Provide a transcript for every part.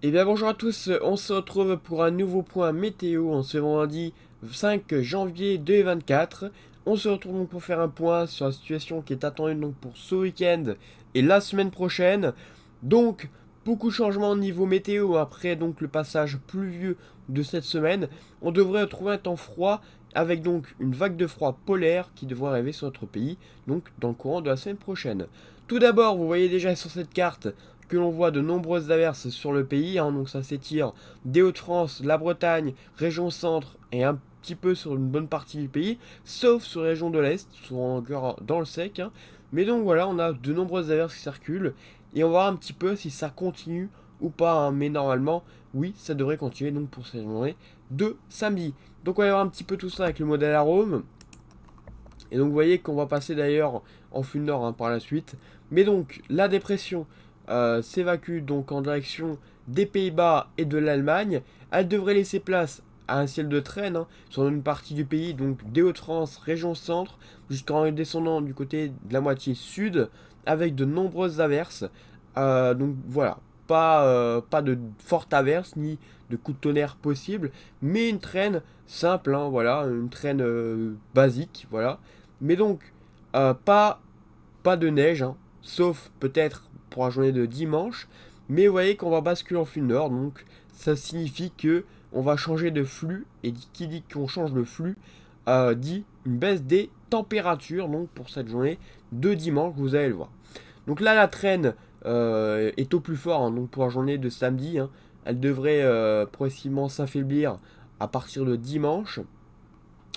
Et bien bonjour à tous, on se retrouve pour un nouveau point météo en ce vendredi 5 janvier 2024. On se retrouve donc pour faire un point sur la situation qui est attendue donc pour ce week-end et la semaine prochaine. Donc beaucoup de changements au niveau météo après donc le passage pluvieux de cette semaine. On devrait retrouver un temps froid avec donc une vague de froid polaire qui devrait arriver sur notre pays donc dans le courant de la semaine prochaine. Tout d'abord, vous voyez déjà sur cette carte que l'on voit de nombreuses averses sur le pays, hein, donc ça s'étire des Hauts-de-France, la Bretagne, région centre et un petit peu sur une bonne partie du pays, sauf sur la région de l'Est, sont encore dans le sec. Hein. Mais donc voilà, on a de nombreuses averses qui circulent et on va voir un petit peu si ça continue ou pas. Hein. Mais normalement, oui, ça devrait continuer donc pour cette journée de samedi. Donc on va voir un petit peu tout ça avec le modèle arôme. Et donc vous voyez qu'on va passer d'ailleurs en flux nord hein, par la suite. Mais donc la dépression s'évacue donc en direction des Pays-Bas et de l'Allemagne. Elle devrait laisser place à un ciel de traîne hein, sur une partie du pays, donc des Hauts-de-France, région centre, jusqu'en descendant du côté de la moitié sud, avec de nombreuses averses. Donc voilà, pas de fortes averses ni de coups de tonnerre possibles, mais une traîne simple, hein, voilà, une traîne basique, voilà. Mais donc, pas de neige, hein, sauf peut-être pour la journée de dimanche. Mais vous voyez qu'on va basculer en flux nord, donc ça signifie que on va changer de flux. Et qui dit qu'on change de flux, dit une baisse des températures, donc pour cette journée de dimanche, vous allez le voir. Donc là, la traîne est au plus fort, hein, donc pour la journée de samedi. Hein, elle devrait progressivement s'affaiblir à partir de dimanche.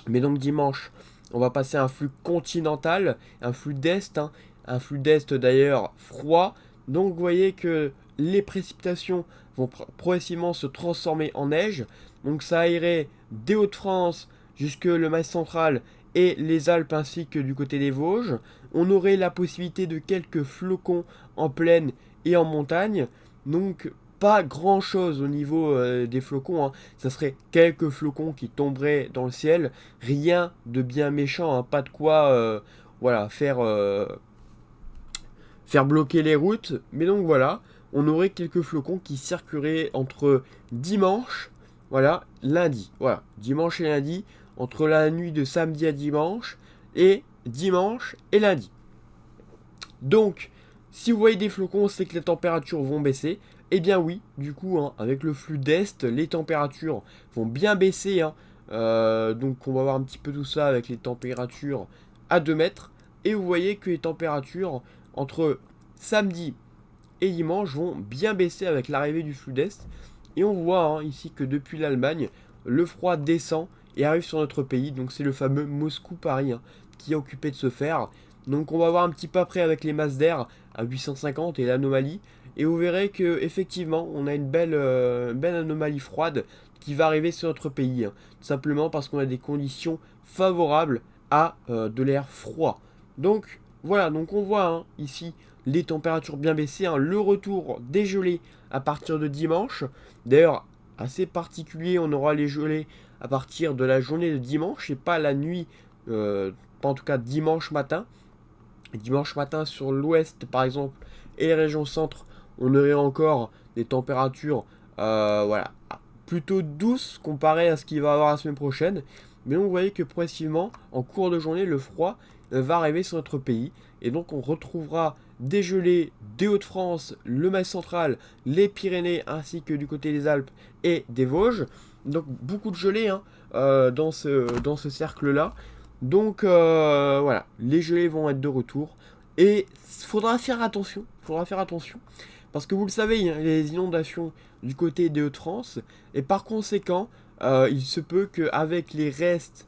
Mais donc dimanche, on va passer à un flux continental, un flux d'est, hein, un flux d'est d'ailleurs froid. Donc vous voyez que les précipitations vont progressivement se transformer en neige. Donc ça irait des Hauts-de-France jusque le Massif central et les Alpes ainsi que du côté des Vosges. On aurait la possibilité de quelques flocons en plaine et en montagne. Donc pas grand chose au niveau des flocons. Hein. Ça serait quelques flocons qui tomberaient dans le ciel. Rien de bien méchant. Hein. Pas de quoi voilà, faire bloquer les routes. Mais donc voilà, on aurait quelques flocons qui circuleraient entre dimanche, voilà, lundi. Voilà, dimanche et lundi, entre la nuit de samedi à dimanche et dimanche et lundi. Donc, si vous voyez des flocons, c'est que les températures vont baisser. Eh bien oui, du coup, hein, avec le flux d'Est, les températures vont bien baisser. Hein. Donc on va voir un petit peu tout ça avec les températures à 2 mètres. Et vous voyez que les températures entre samedi et dimanche vont bien baisser avec l'arrivée du flux d'Est. Et on voit hein, ici que depuis l'Allemagne, le froid descend et arrive sur notre pays. Donc c'est le fameux Moscou-Paris hein, qui est occupé de se faire. Donc on va voir un petit peu après avec les masses d'air à 850 et l'anomalie. Et vous verrez que effectivement on a une belle anomalie froide qui va arriver sur notre pays. Hein, tout simplement parce qu'on a des conditions favorables à de l'air froid. Donc voilà, donc on voit hein, ici les températures bien baissées, hein, le retour des gelées à partir de dimanche. D'ailleurs, assez particulier, on aura les gelées à partir de la journée de dimanche et pas la nuit, pas en tout cas dimanche matin. Dimanche matin sur l'ouest par exemple et les régions centre, on aurait encore des températures voilà, plutôt douces comparé à ce qu'il va y avoir la semaine prochaine. Mais donc vous voyez que progressivement, en cours de journée, le froid va arriver sur notre pays. Et donc on retrouvera des gelées des Hauts-de-France, le Massif central, les Pyrénées ainsi que du côté des Alpes et des Vosges. Donc beaucoup de gelées hein, dans ce cercle-là. Donc voilà, les gelées vont être de retour. Et faudra faire attention. Parce que vous le savez, il y a les inondations du côté des Hauts-de-France. Et par conséquent, il se peut qu'avec les restes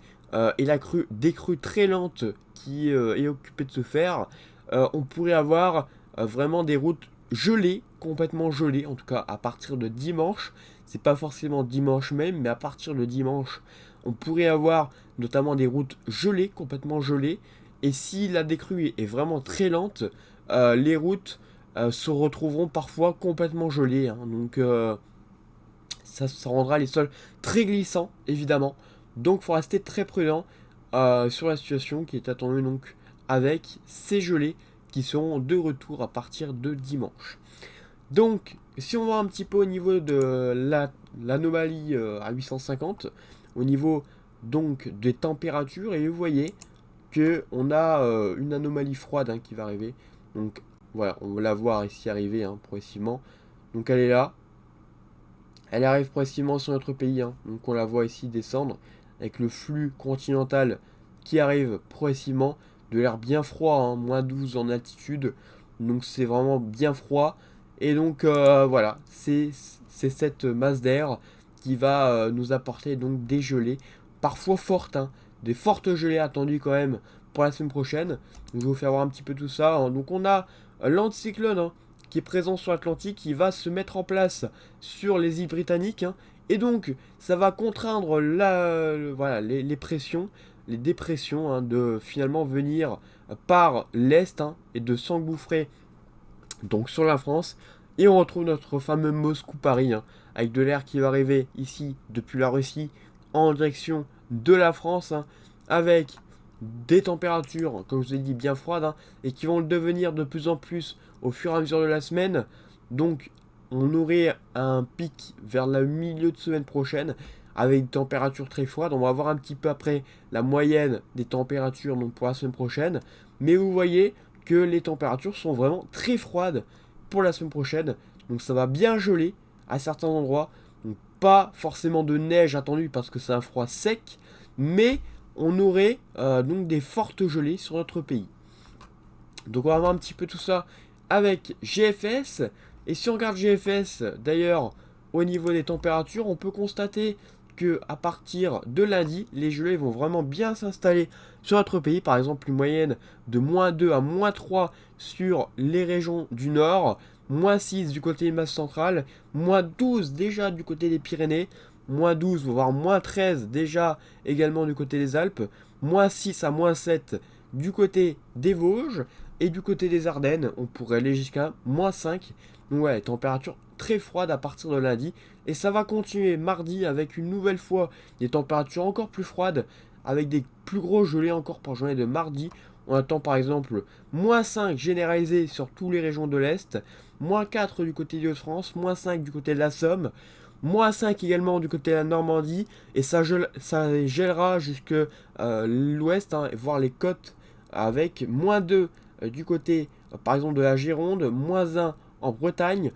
et des crues très lentes qui est occupée de se faire, on pourrait avoir vraiment des routes gelées, complètement gelées, en tout cas à partir de dimanche. C'est pas forcément dimanche même, mais à partir de dimanche, on pourrait avoir notamment des routes gelées, complètement gelées. Et si la décrue est vraiment très lente, les routes se retrouveront parfois complètement gelées. Hein. Donc ça rendra les sols très glissants, évidemment. Donc il faut rester très prudent sur la situation qui est attendue donc avec ces gelées qui seront de retour à partir de dimanche. Donc, si on voit un petit peu au niveau de l'anomalie à 850, au niveau donc des températures, et vous voyez que on a une anomalie froide hein, qui va arriver. Donc voilà, on va la voir ici arriver hein, progressivement. Donc elle est là. Elle arrive progressivement sur notre pays. Hein. Donc on la voit ici descendre avec le flux continental qui arrive progressivement. De l'air bien froid, hein, -12 en altitude. Donc c'est vraiment bien froid. Et donc voilà, c'est cette masse d'air qui va nous apporter donc des gelées, parfois fortes, hein, des fortes gelées attendues quand même pour la semaine prochaine. Donc, je vais vous faire voir un petit peu tout ça. Hein. Donc on a l'anticyclone hein, qui est présent sur l'Atlantique, qui va se mettre en place sur les îles britanniques. Hein, et donc ça va contraindre voilà, les pressions, les dépressions hein, de finalement venir par l'Est hein, et de s'engouffrer donc sur la France. Et on retrouve notre fameux Moscou-Paris, hein, avec de l'air qui va arriver ici depuis la Russie en direction de la France, hein, avec des températures, comme je vous ai dit, bien froides, hein, et qui vont le devenir de plus en plus au fur et à mesure de la semaine. Donc on aurait un pic vers le milieu de semaine prochaine, avec des températures très froides. On va voir un petit peu après la moyenne des températures donc pour la semaine prochaine. Mais vous voyez que les températures sont vraiment très froides pour la semaine prochaine. Donc ça va bien geler à certains endroits. Donc pas forcément de neige attendue parce que c'est un froid sec. Mais on aurait donc des fortes gelées sur notre pays. Donc on va voir un petit peu tout ça avec GFS. Et si on regarde GFS d'ailleurs au niveau des températures, on peut constater que à partir de lundi, les gelées vont vraiment bien s'installer sur notre pays. Par exemple, une moyenne de -2 à -3 sur les régions du nord, -6 du côté des masses centrales, -12 déjà du côté des Pyrénées, -12 voire -13 déjà également du côté des Alpes, -6 à -7 du côté des Vosges, et du côté des Ardennes, on pourrait aller jusqu'à -5. Donc ouais, température très froide à partir de lundi. Et ça va continuer mardi avec une nouvelle fois des températures encore plus froides, avec des plus gros gelées encore pour journée de mardi. On attend par exemple -5 généralisé sur toutes les régions de l'Est, -4 du côté de France, -5 du côté de la Somme, -5 également du côté de la Normandie. Et ça gèlera jusque l'ouest, hein, voire les côtes, avec -2 du côté par exemple de la Gironde, -1 en Bretagne,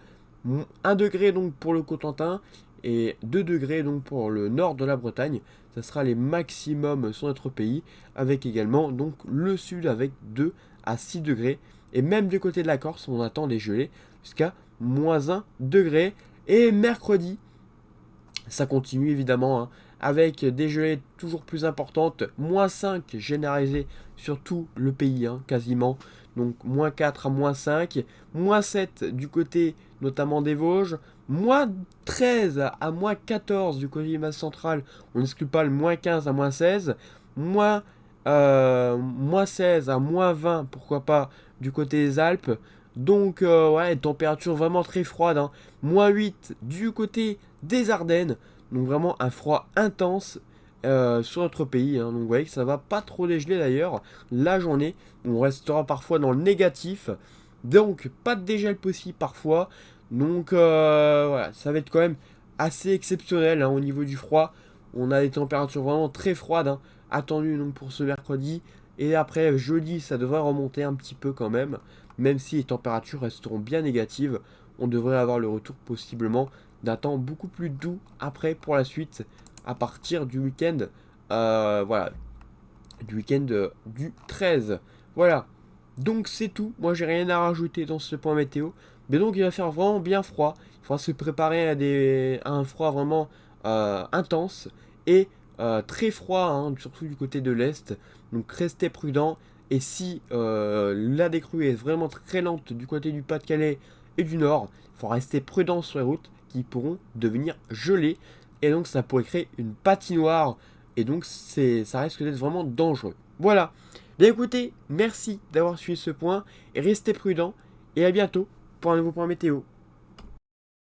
1 degré donc pour le Cotentin et 2 degrés donc pour le nord de la Bretagne. Ça sera les maximums sur notre pays, avec également donc le sud avec 2 à 6 degrés. Et même du côté de la Corse, on attend des gelées jusqu'à -1 degré. Et mercredi, ça continue évidemment hein, avec des gelées toujours plus importantes, -5 généralisées sur tout le pays hein, quasiment. Donc -4 à -5, -7 du côté notamment des Vosges, -13 à -14 du côté des masses centrales, on n'exclut pas le -15 à -16, -16 à -20, pourquoi pas, du côté des Alpes. Donc ouais, température vraiment très froide, hein. -8 du côté des Ardennes, donc vraiment un froid intense sur notre pays, hein. Donc vous voyez que ça va pas trop dégeler d'ailleurs la journée, on restera parfois dans le négatif, donc pas de dégel possible parfois. Donc voilà, ça va être quand même assez exceptionnel hein, au niveau du froid. On a des températures vraiment très froides hein, attendues donc, pour ce mercredi. Et après jeudi, ça devrait remonter un petit peu quand même. Même si les températures resteront bien négatives, on devrait avoir le retour possiblement d'un temps beaucoup plus doux après pour la suite, à partir du week-end, voilà, du week-end du 13. Voilà, donc c'est tout. Moi j'ai rien à rajouter dans ce point météo. Mais donc il va faire vraiment bien froid. Il faudra se préparer à un froid vraiment intense et très froid, hein, surtout du côté de l'Est. Donc restez prudents. Et si la décrue est vraiment très lente du côté du Pas-de-Calais et du Nord, il faut rester prudent sur les routes qui pourront devenir gelées. Et donc ça pourrait créer une patinoire. Et donc ça risque d'être vraiment dangereux. Voilà. Bien écoutez, merci d'avoir suivi ce point. Et restez prudents. Et à bientôt pour un nouveau point météo.